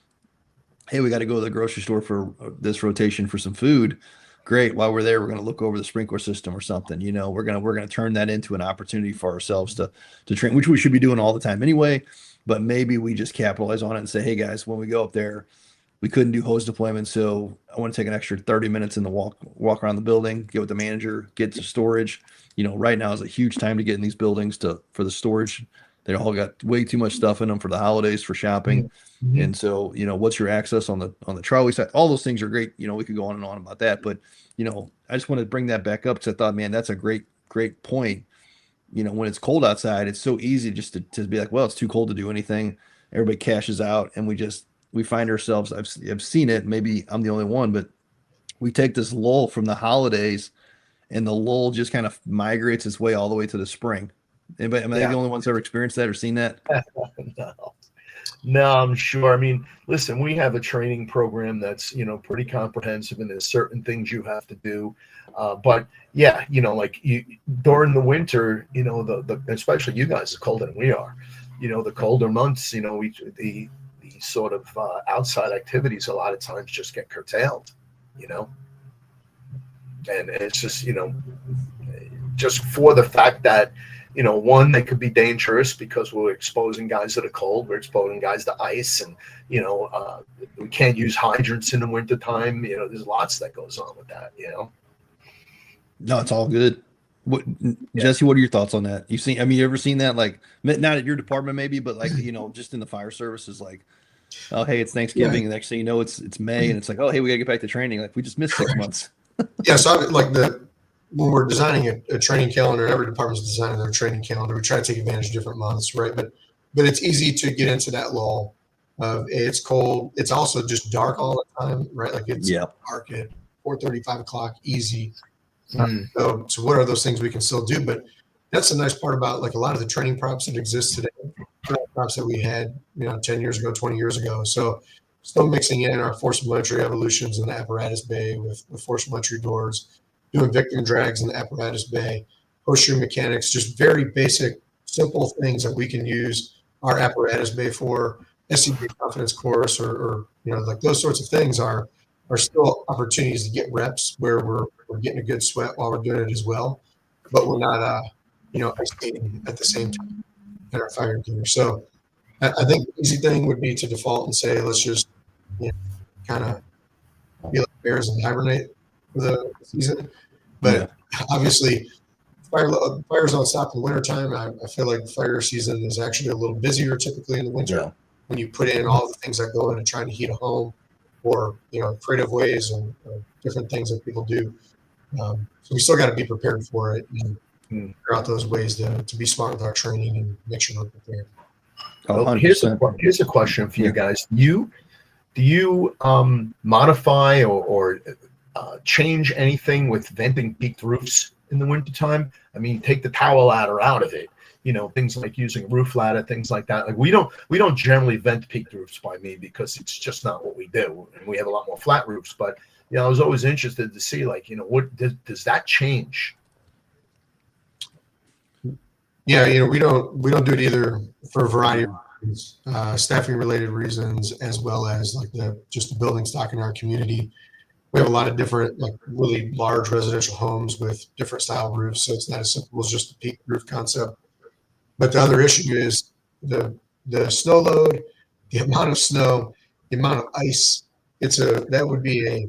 hey, we got to go to the grocery store for this rotation for some food. Great. While we're there, we're going to look over the sprinkler system or something. We're going to turn that into an opportunity for ourselves to train, which we should be doing all the time anyway. But maybe we just capitalize on it and say, hey guys, when we go up there, we couldn't do hose deployment, so I want to take an extra 30 minutes in the walk around the building, get with the manager, get to storage. Right now is a huge time to get in these buildings for the storage. They all got way too much stuff in them for the holidays, for shopping. Mm-hmm. And so, what's your access on the trolley side? All those things are great. We could go on and on about that, but I just want to bring that back up, because I thought, man, that's a great point. When it's cold outside, it's so easy just to be like, well, it's too cold to do anything. Everybody cashes out, and we find ourselves, I've seen it, maybe I'm the only one, but we take this lull from the holidays, and the lull just kind of migrates its way all the way to the spring. Am I the only ones ever experienced that or seen that? No, I'm sure. I mean, listen, we have a training program that's, pretty comprehensive, and there's certain things you have to do. But yeah, like during the winter, especially you guys are colder than we are. the colder months, the sort of outside activities a lot of times just get curtailed, and it's just, just for the fact that, one, they could be dangerous because we're exposing guys to the cold, we're exposing guys to ice, and, we can't use hydrants in the wintertime. There's lots that goes on with that, No, it's all good. What, Jesse, what are your thoughts on that? You ever seen that? Like, not at your department maybe, but like, just in the fire services, like, oh, hey, it's Thanksgiving. And next thing you know, it's May, and it's like, oh, hey, we gotta get back to training. Like, we just missed 6 months. Yeah. So when we're designing a training calendar, every department's designing their training calendar. We try to take advantage of different months, right? But it's easy to get into that lull of it's cold. It's also just dark all the time, right? Like it's dark at 4:30, 5 o'clock, easy. So what are those things we can still do? But that's the nice part about like a lot of the training props that exist today, props that we had, 10 years ago, 20 years ago. So still mixing in our forcible entry evolutions in the apparatus bay with forcible entry doors, doing victim drags in the apparatus bay, post-room mechanics, just very basic, simple things that we can use our apparatus bay for. SCB confidence course or like those sorts of things are still opportunities to get reps where we're getting a good sweat while we're doing it as well, but we're not ice skating at the same time in our fire gear. So I think the easy thing would be to default and say, let's just kind of be like bears and hibernate for the season. But obviously, fires don't stop in the wintertime. I feel like fire season is actually a little busier typically in the winter when you put in all the things that go into trying to heat a home or, creative ways and different things that people do. So we still got to be prepared for it and figure out those ways to be smart with our training and make sure we're prepared. Well, here's a question for you guys. Do you modify or change anything with venting peaked roofs in the wintertime? I mean, take the towel ladder out of it, things like using a roof ladder, things like that. Like we don't generally vent peaked roofs by me because it's just not what we do. And we have a lot more flat roofs, but I was always interested to see what does that change? Yeah, we don't do it either for a variety of reasons, staffing related reasons, as well as like just the building stock in our community. We have a lot of different, like really large residential homes with different style roofs. So it's not as simple as just the peak roof concept. But the other issue is the snow load, the amount of snow, the amount of ice. That would be a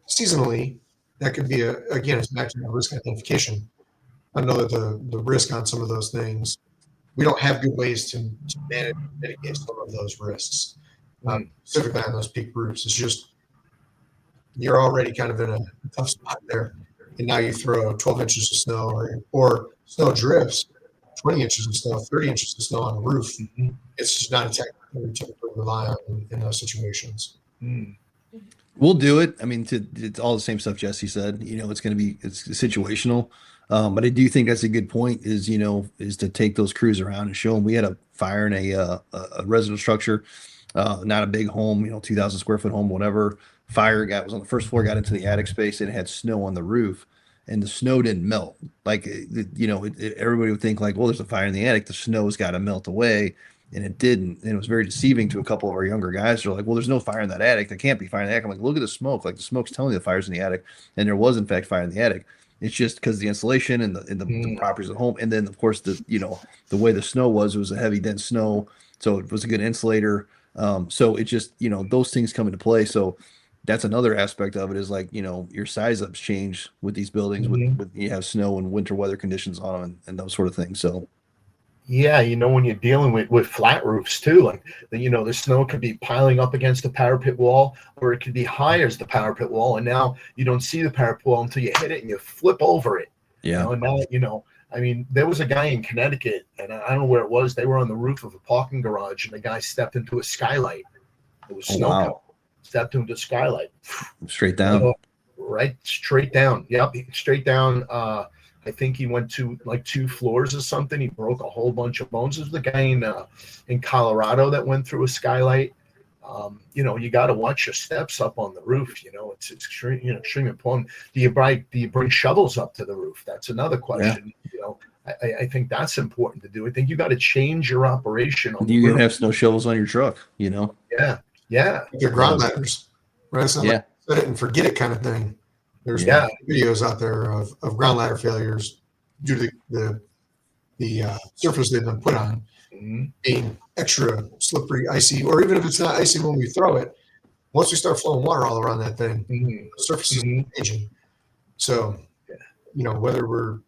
seasonally, that could be again, it's back to the risk identification. I know that the risk on some of those things, we don't have good ways to mitigate some of those risks, specifically on those peak roofs. It's just, you're already kind of in a tough spot there. And now you throw 12 inches of snow or snow drifts, 20 inches of snow, 30 inches of snow on a roof. It's just not a technique we typically rely on in those situations. We'll do it. I mean, it's all the same stuff Jesse said. It's situational. But I do think that's a good point is to take those crews around and show them. We had a fire in a residential structure, not a big home, 2,000 square foot home, whatever. Fire was on the first floor, got into the attic space, and it had snow on the roof, and the snow didn't melt. Like, everybody would think like, well, there's a fire in the attic, the snow's got to melt away. And it didn't. And it was very deceiving to a couple of our younger guys. They're like, well, there's no fire in that attic. There can't be fire in the attic. I'm like, look at the smoke. Like the smoke's telling you the fire's in the attic. And there was in fact fire in the attic. It's just because the insulation and the properties of the home. And then of course the way the snow was a heavy dense snow. So it was a good insulator. So it just, those things come into play. So that's another aspect of it is like, your size ups change with these buildings with you have snow and winter weather conditions on them and those sort of things. So yeah, when you're dealing with flat roofs too, like the snow could be piling up against the parapet wall, or it could be high as the parapet wall, and now you don't see the parapet wall until you hit it and you flip over it. Yeah. And now, I mean, there was a guy in Connecticut, and I don't know where it was. They were on the roof of a parking garage, and the guy stepped into a skylight. It was snow. Wow. Stepped into the skylight. Straight down. Right, straight down. Yep, straight down. I think he went to like 2 floors or something. He broke a whole bunch of bones. There's the guy in Colorado that went through a skylight. You got to watch your steps up on the roof. It's extremely important. Do you bring shovels up to the roof? That's another question. I think that's important to do. I think you got to change your operation on the You roof. can have snow shovels on your truck, Yeah. They're ground ladders, right? It's not like set it and forget it kind of thing. There's videos out there of ground ladder failures due to the surface they've been put on being extra slippery, icy, or even if it's not icy when we throw it, once we start flowing water all around that thing, the surface is changing. So, whether we're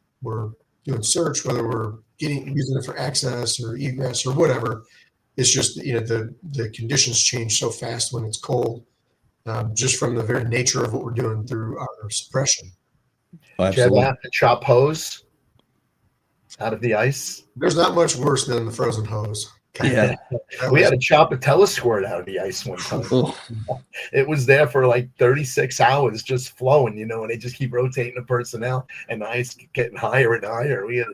doing search, whether we're using it for access or egress or whatever, it's just the conditions change so fast when it's cold, just from the very nature of what we're doing through our suppression. Did you ever have to chop hose out of the ice? There's not much worse than the frozen hose. Yeah. We had to chop a telesquirt out of the ice one time. It was there for like 36 hours just flowing, and they just keep rotating the personnel and the ice getting higher and higher. It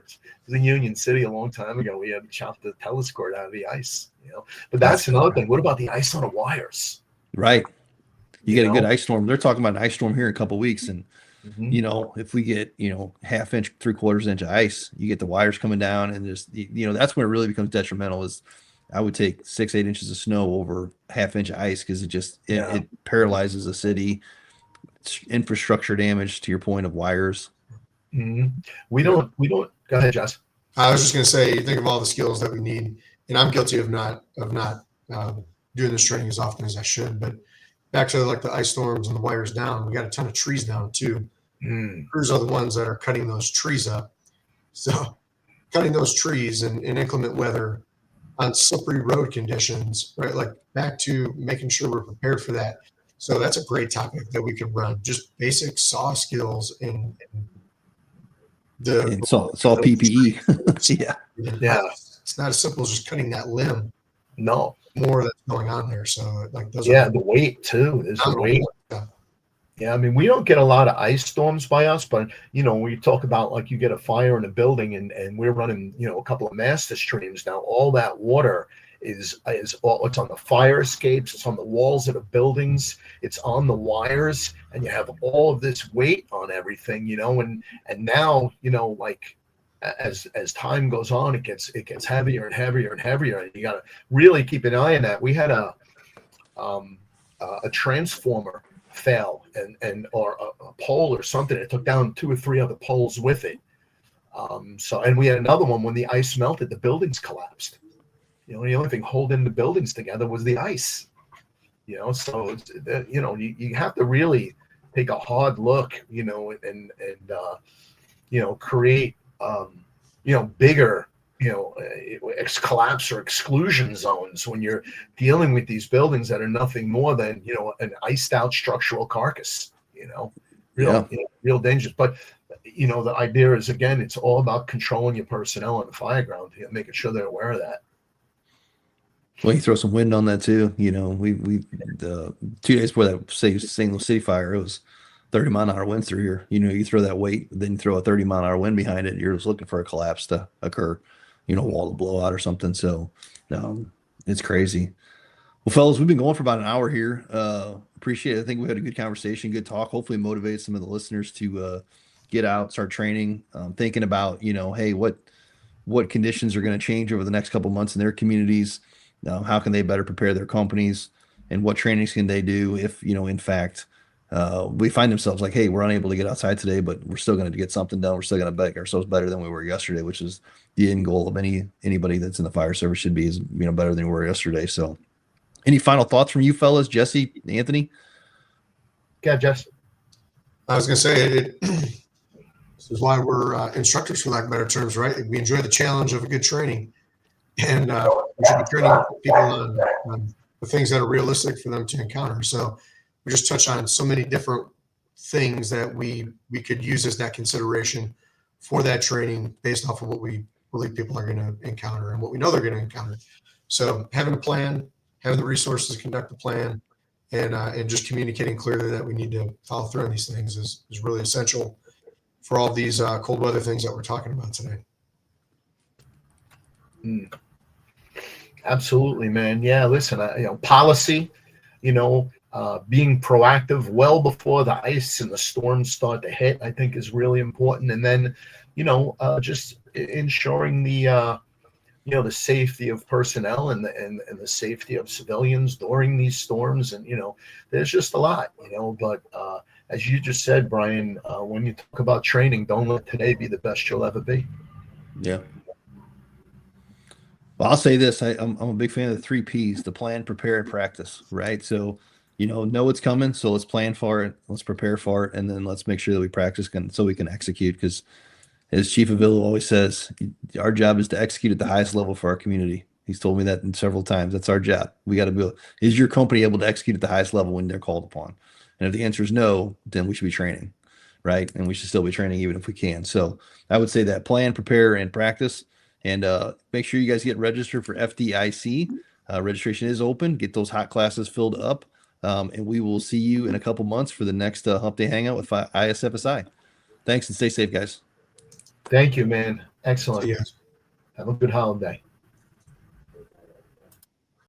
was in Union City a long time ago. We had to chop the telesquirt out of the ice, But that's another thing. What about the ice on the wires? Right. You get a good ice storm. They're talking about an ice storm here in a couple of weeks. And, if we get, half inch, 3/4 inch of ice, you get the wires coming down and just, that's when it really becomes detrimental is I would take 6-8 inches of snow over half inch of ice because it paralyzes a city. It's infrastructure damage to your point of wires. We don't go ahead, Jess. I was just going to say, think of all the skills that we need, and I'm guilty of not doing this training as often as I should. But back to like the ice storms and the wires down, we got a ton of trees down too. Crews are the ones that are cutting those trees up. So cutting those trees in inclement weather on slippery road conditions, right? Like back to making sure we're prepared for that. So that's a great topic that we could run. Just basic saw skills and it's all PPE. Yeah. It's not as simple as just cutting that limb. No, more that's going on there. So like those. Yeah, the weight too. There's the weight. Yeah, I mean, we don't get a lot of ice storms by us, but we talk about like you get a fire in a building and we're running, a couple of master streams now. All that water is all, it's on the fire escapes, it's on the walls of the buildings, it's on the wires, and you have all of this weight on everything, and now, like as time goes on, it gets heavier and heavier and heavier, and you got to really keep an eye on that. We had a transformer fail or a pole or something. It took down 2 or 3 other poles with it. And we had another one when the ice melted, the buildings collapsed. The only thing holding the buildings together was the ice. So you have to really take a hard look, and create bigger collapse or exclusion zones when you're dealing with these buildings that are nothing more than an iced out structural carcass. Real dangerous. But the idea is, again, it's all about controlling your personnel on the fireground, making sure they're aware of that. Well, you throw some wind on that too. We 2 days before that St. Louis City fire, it was 30-mile-an-hour winds through here. You throw that weight, then you throw a 30-mile-an-hour wind behind it. You're just looking for a collapse to occur. Wall to blow out or something. So it's crazy. Well, fellas, we've been going for about an hour here. Appreciate it. I think we had a good conversation, good talk. Hopefully motivate some of the listeners to get out, start training, thinking about, hey, what conditions are going to change over the next couple months in their communities. How can they better prepare their companies, and what trainings can they do if, in fact, we find themselves like, hey, we're unable to get outside today, but we're still going to get something done. We're still going to make ourselves better than we were yesterday, which is the end goal of anybody that's in the fire service should be, is better than we were yesterday. So any final thoughts from you fellas, Jesse, Anthony? Yeah, Jess. I was going to say this is why we're instructors, for lack of better terms, right? We enjoy the challenge of a good training, and we should be training people on the things that are realistic for them to encounter. So we just touched on so many different things that we could use as that consideration for that training based off of what we believe people are going to encounter and what we know they're going to encounter. So having a plan, having the resources to conduct the plan, and just communicating clearly that we need to follow through on these things is really essential for all these cold weather things that we're talking about today. Absolutely, man. Yeah, listen, policy, being proactive well before the ice and the storms start to hit, I think is really important. And then, just ensuring the safety of personnel and the safety of civilians during these storms. And, there's just a lot, but as you just said, Brian, when you talk about training, don't let today be the best you'll ever be. Yeah. Well, I'll say this. I'm a big fan of the three P's, the plan, prepare, and practice, right? So, know it's coming. So let's plan for it. Let's prepare for it. And then let's make sure that we practice so we can execute. Because as Chief of Ill always says, our job is to execute at the highest level for our community. He's told me that several times. That's our job. We got to be, is your company able to execute at the highest level when they're called upon? And if the answer is no, then we should be training, right? And we should still be training even if we can. So I would say that plan, prepare, and practice. And make sure you guys get registered for FDIC. Registration is open. Get those hot classes filled up. And we will see you in a couple months for the next Hump Day Hangout with ISFSI. Thanks and stay safe, guys. Thank you, man. Excellent. So, yes. Have a good holiday.